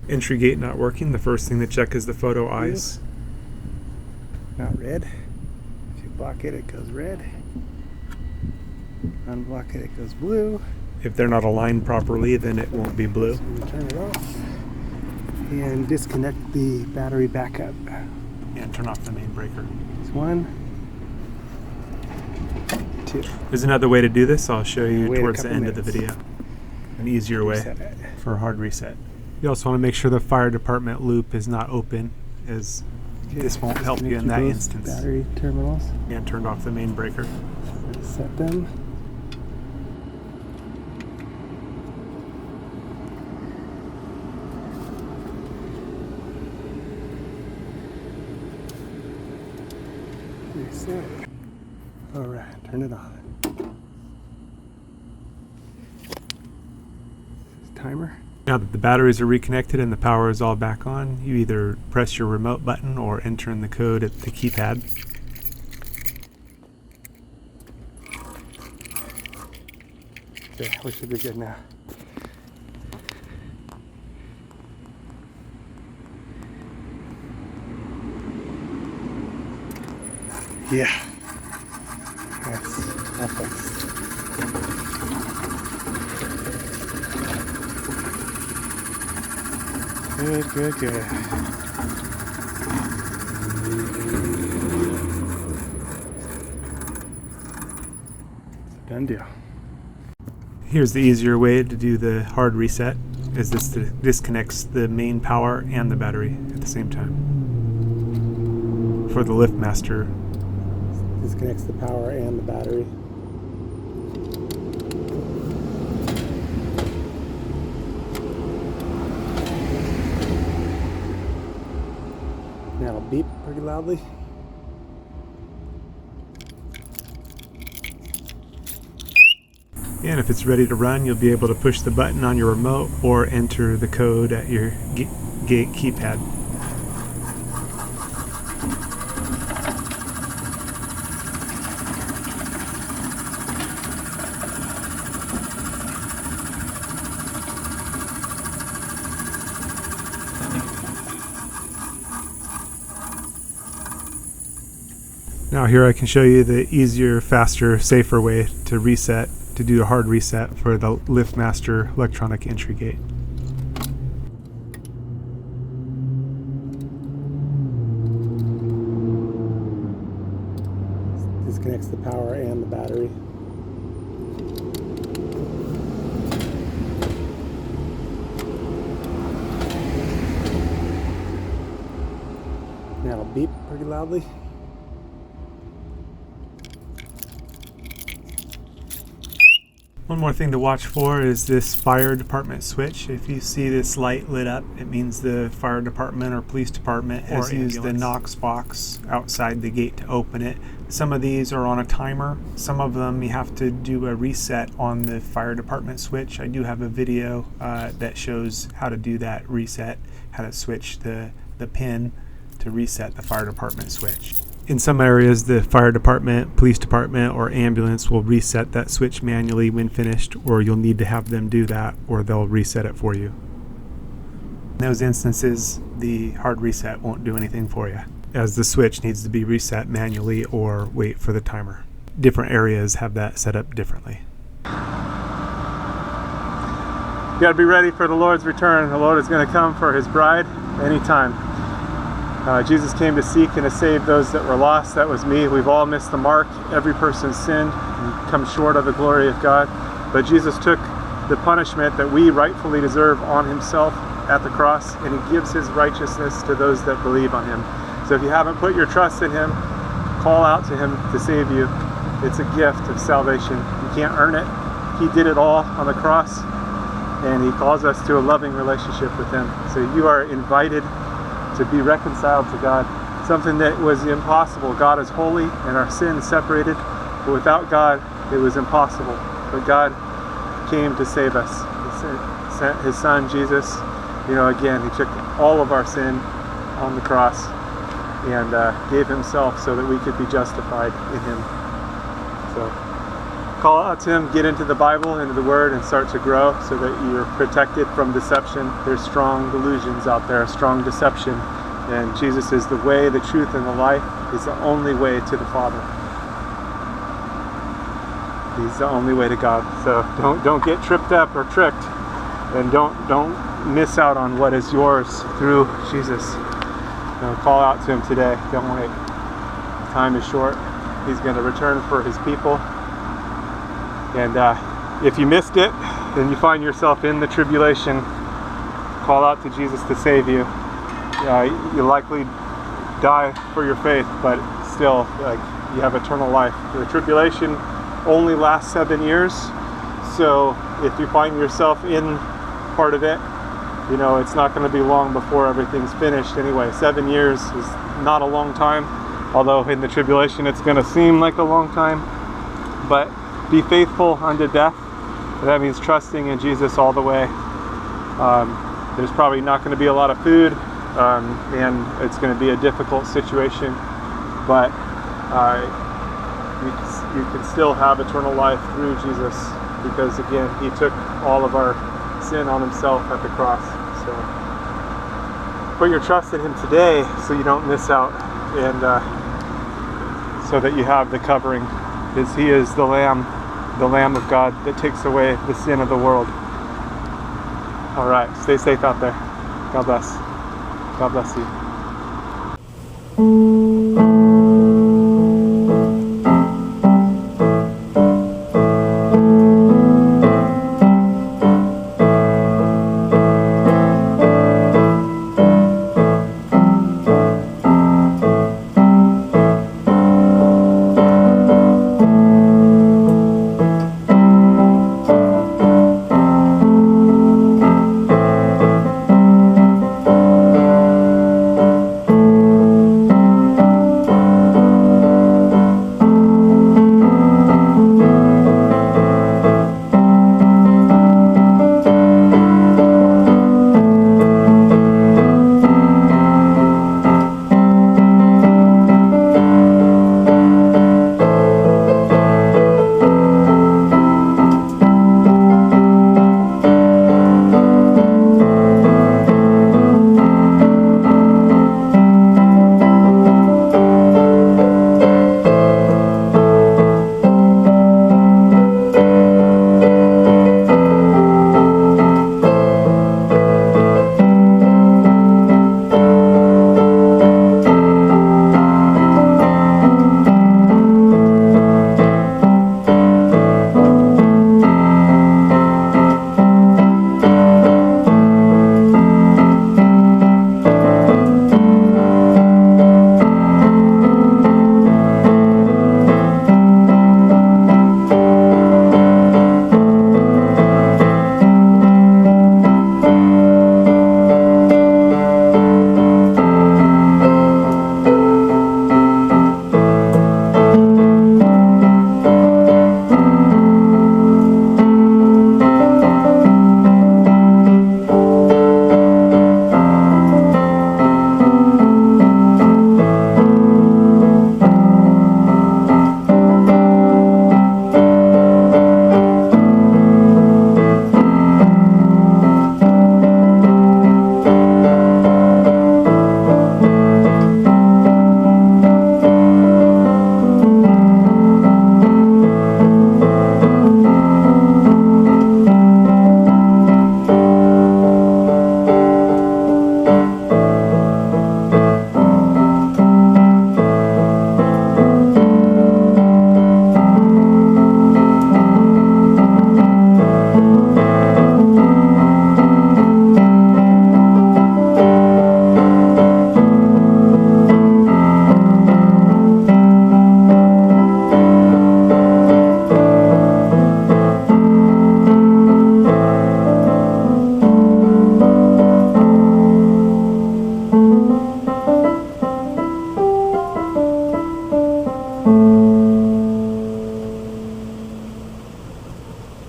Entry gate not working. The first thing to check is the photo eyes. Not red. If you block it, it goes red. Unblock it, it goes blue. If they're not aligned properly, then it won't be blue. So we turn it off and disconnect the battery backup. And turn off the main breaker. It's 1, 2. There's another way to do this. I'll show you Wait a towards the couple end of the minutes. video. An easier way Reset it. for a hard reset. You also want to make sure the fire department loop is not open, as this won't help you in that Both instance. Battery terminals. And turned off the main breaker. Set them. Reset. Alright, turn it on. Timer. Now that the batteries are reconnected and the power is all back on, you either press your remote button or enter in the code at the keypad. Okay, we should be good now. Yeah. That's perfect. Good, good, good. Done deal. Here's the easier way to do the hard reset, is this disconnects the main power and the battery at the same time. For the LiftMaster, Disconnects the power and the battery. Now it'll beep pretty loudly. and if it's ready to run, you'll be able to push the button on your remote or enter the code at your gate keypad. Now here I can show you the easier, faster, safer way to reset, to do a hard reset for the LiftMaster electronic entry gate. Disconnects the power and the battery. Now it'll beep pretty loudly. One more thing to watch for is this fire department switch. If you see this light lit up, it means the fire department or police department has used the Knox box outside the gate to open it. Some of these are on a timer. Some of them you have to do a reset on the fire department switch. I do have a video that shows how to do that reset, how to switch the pin to reset the fire department switch. In some areas, the fire department, police department, or ambulance will reset that switch manually when finished, or you'll need to have them do that, or they'll reset it for you. In those instances, the hard reset won't do anything for you, as the switch needs to be reset manually or wait for the timer. Different areas have that set up differently. You got to be ready for the Lord's return. The Lord is going to come for His bride anytime. Jesus came to seek and to save those that were lost. That was me. We've all missed the mark. Every person's sinned and come short of the glory of God. But Jesus took the punishment that we rightfully deserve on Himself at the cross, and He gives His righteousness to those that believe on Him. So if you haven't put your trust in Him, call out to Him to save you. It's a gift of salvation. You can't earn it. He did it all on the cross, and He calls us to a loving relationship with Him. So you are invited to be reconciled to God, something that was impossible. God is holy and our sin separated, but without God it was impossible. But God came to save us. He sent His Son Jesus. Again, He took all of our sin on the cross and gave Himself so that we could be justified in Him. So call out to Him, get into the Bible, into the Word, and start to grow so that you're protected from deception. There's strong delusions out there, strong deception. And Jesus is the way, the truth, and the life. He's the only way to the Father. He's the only way to God. So don't get tripped up or tricked, and don't miss out on what is yours through Jesus. Call out to Him today. Don't wait. Time is short. He's going to return for His people. And if you missed it, and you find yourself in the tribulation, call out to Jesus to save you. You'll likely die for your faith, but still, you have eternal life. The tribulation only lasts 7 years, so if you find yourself in part of it, it's not going to be long before everything's finished anyway. 7 years is not a long time, although in the tribulation it's going to seem like a long time. But be faithful unto death. That means trusting in Jesus all the way. There's probably not going to be a lot of food, and it's going to be a difficult situation, but you can still have eternal life through Jesus, because again, He took all of our sin on Himself at the cross. So put your trust in Him today so you don't miss out, and so that you have the covering, because He is the Lamb of God that takes away the sin of the world. All right, stay safe out there. God bless. God bless you.